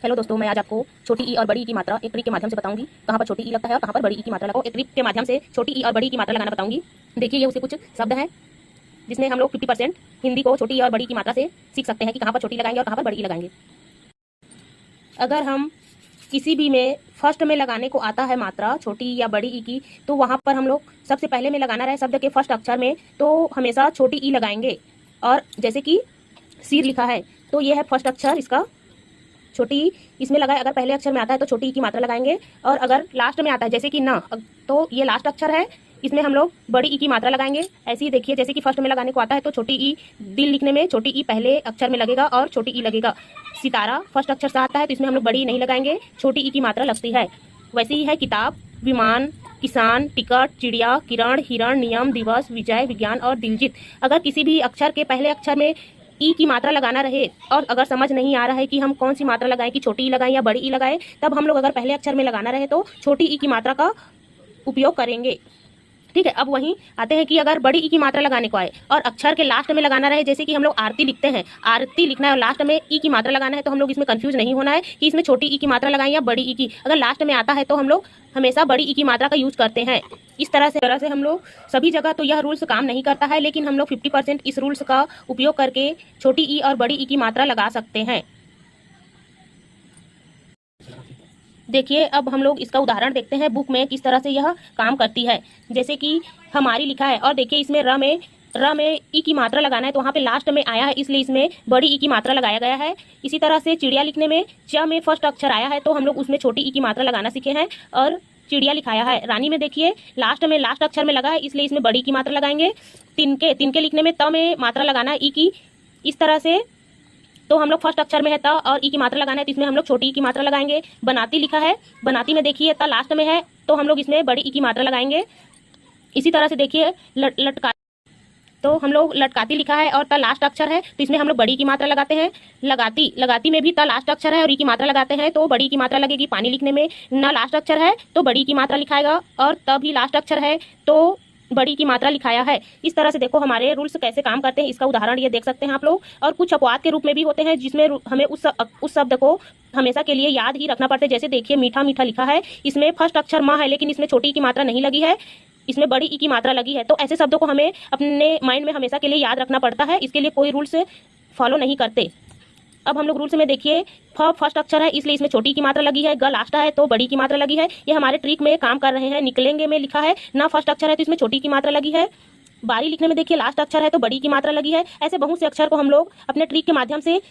Hello दोस्तों, मैं आज आपको छोटी ई और बड़ी ई की मात्रा एक ट्रिक के माध्यम से बताऊंगी। कहाँ पर छोटी ई लगता है और कहाँ पर बड़ी ई की मात्रा लगाओ। एक ट्रिक के माध्यम से छोटी ई और बड़ी ई की मात्रा लगाना बताऊंगी। देखिए, ये उसके कुछ शब्द हैं जिसमें हम लोग 50% हिंदी को छोटी ई और बड़ी की मात्रा से सीख सकते हैं कि कहाँ पर छोटी लगाएंगे और कहाँ पर बड़ी ई लगाएंगे। अगर हम किसी भी में फर्स्ट में लगाने को आता है मात्रा छोटी या बड़ी ई की, तो वहाँ पर हम लोग सबसे पहले में लगाना रहे शब्द के फर्स्ट अक्षर में, तो हमेशा छोटी ई लगाएंगे। और जैसे कि सिर लिखा है तो ये है फर्स्ट अक्षर, इसका छोटी ई इसमें लगाए। अगर पहले अक्षर में आता है तो छोटी ई की मात्रा लगाएंगे, और अगर लास्ट में आता है जैसे कि ना, तो ये लास्ट अक्षर है, इसमें हम लोग बड़ी ई की मात्रा लगाएंगे। ऐसे ही देखिए, जैसे कि फर्स्ट में लगाने को आता है तो छोटी ई, दिल लिखने में छोटी ई पहले अक्षर में लगेगा और छोटी ई लगेगा। सितारा फर्स्ट अक्षर से आता है तो इसमें हम लोग बड़ी ई नहीं लगाएंगे, छोटी ई की मात्रा लगती है। वैसे ही है किताब, विमान, किसान, टिकट, चिड़िया, किरण, हिरण, नियम, दिवस, विजय, विज्ञान और दिलजीत। अगर किसी भी अक्षर के पहले अक्षर में ई की मात्रा लगाना रहे और अगर समझ नहीं आ रहा है कि हम कौन सी मात्रा लगाएं, कि छोटी ई लगाएं या बड़ी ई लगाएं, तब हम लोग अगर पहले अक्षर में लगाना रहे तो छोटी ई की मात्रा का उपयोग करेंगे। ठीक है, अब वहीं आते हैं कि अगर बड़ी ई की मात्रा लगाने को आए और अक्षर के लास्ट में लगाना रहे, जैसे कि हम लोग आरती लिखते हैं, आरती लिखना है और लास्ट में ई की मात्रा लगाना है, तो हम लोग इसमें कंफ्यूज नहीं होना है कि इसमें छोटी ई की मात्रा लगाएं या बड़ी ई की। अगर लास्ट में आता है तो हम लोग हमेशा बड़ी ई की मात्रा का यूज करते हैं। इस तरह से हम लोग सभी जगह तो यह रूल्स काम नहीं करता है, लेकिन हम लोग 50% इस रूल्स का उपयोग करके छोटी ई और बड़ी ई की मात्रा लगा सकते हैं। देखिए, अब हम लोग इसका उदाहरण देखते हैं बुक में किस तरह से यह काम करती है। जैसे कि हमारी लिखा है और देखिए इसमें र में ई की मात्रा लगाना है, तो वहाँ पे लास्ट में आया है इसलिए इसमें बड़ी ई की मात्रा लगाया गया है। इसी तरह से चिड़िया लिखने में च में फर्स्ट अक्षर आया है तो हम लोग उसमें छोटी ई की मात्रा लगाना सीखे हैं और चिड़िया लिखाया है। रानी में देखिए लास्ट अक्षर में लगा है इसलिए इसमें बड़ी की मात्रा लगाएंगे। तिनके लिखने में त में मात्रा लगाना है ई की, इस तरह से तो हम लोग फर्स्ट अक्षर में है त और ई की मात्रा लगाना है तो इसमें हम लोग छोटी ई की मात्रा लगाएंगे। बनाती लिखा है, बनाती में देखिए त लास्ट में है तो हम लोग इसमें बड़ी ई की मात्रा लगाएंगे। इसी तरह से देखिए लटका, तो हम लोग लटकाती लिखा है और त लास्ट अक्षर है तो इसमें हम लोग बड़ी की मात्रा लगाते हैं। लगाती में भी त लास्ट अक्षर है और ई की मात्रा लगाते हैं तो बड़ी की मात्रा लगेगी। पानी लिखने में न लास्ट अक्षर है तो बड़ी की मात्रा लिखाएगा और तब ही लास्ट अक्षर है तो बड़ी की मात्रा लिखाया है। इस तरह से देखो हमारे रूल्स कैसे काम करते हैं, इसका उदाहरण ये देख सकते हैं आप लोग। और कुछ अपवाद के रूप में भी होते हैं जिसमें हमें उस शब्द को हमेशा के लिए याद ही रखना पड़ता है। जैसे देखिए मीठा मीठा लिखा है, इसमें फर्स्ट अक्षर माँ है लेकिन इसमें छोटी की मात्रा नहीं लगी है, इसमें बड़ी ई की मात्रा लगी है। तो ऐसे शब्दों को हमें अपने माइंड में हमेशा के लिए याद रखना पड़ता है, इसके लिए कोई रूल्स फॉलो नहीं करते। अब हम लोग रूल्स में देखिए फ फर्स्ट अक्षर है इसलिए इसमें छोटी की मात्रा लगी है, ग लास्ट है तो बड़ी की मात्रा लगी है। ये हमारे ट्रिक में काम कर रहे हैं। निकलेंगे में लिखा है ना फर्स्ट अक्षर है तो इसमें छोटी की मात्रा लगी है। बारी लिखने में देखिए लास्ट अक्षर है तो बड़ी की मात्रा लगी है। ऐसे बहुत से अक्षर को हम लोग अपने ट्रिक के माध्यम से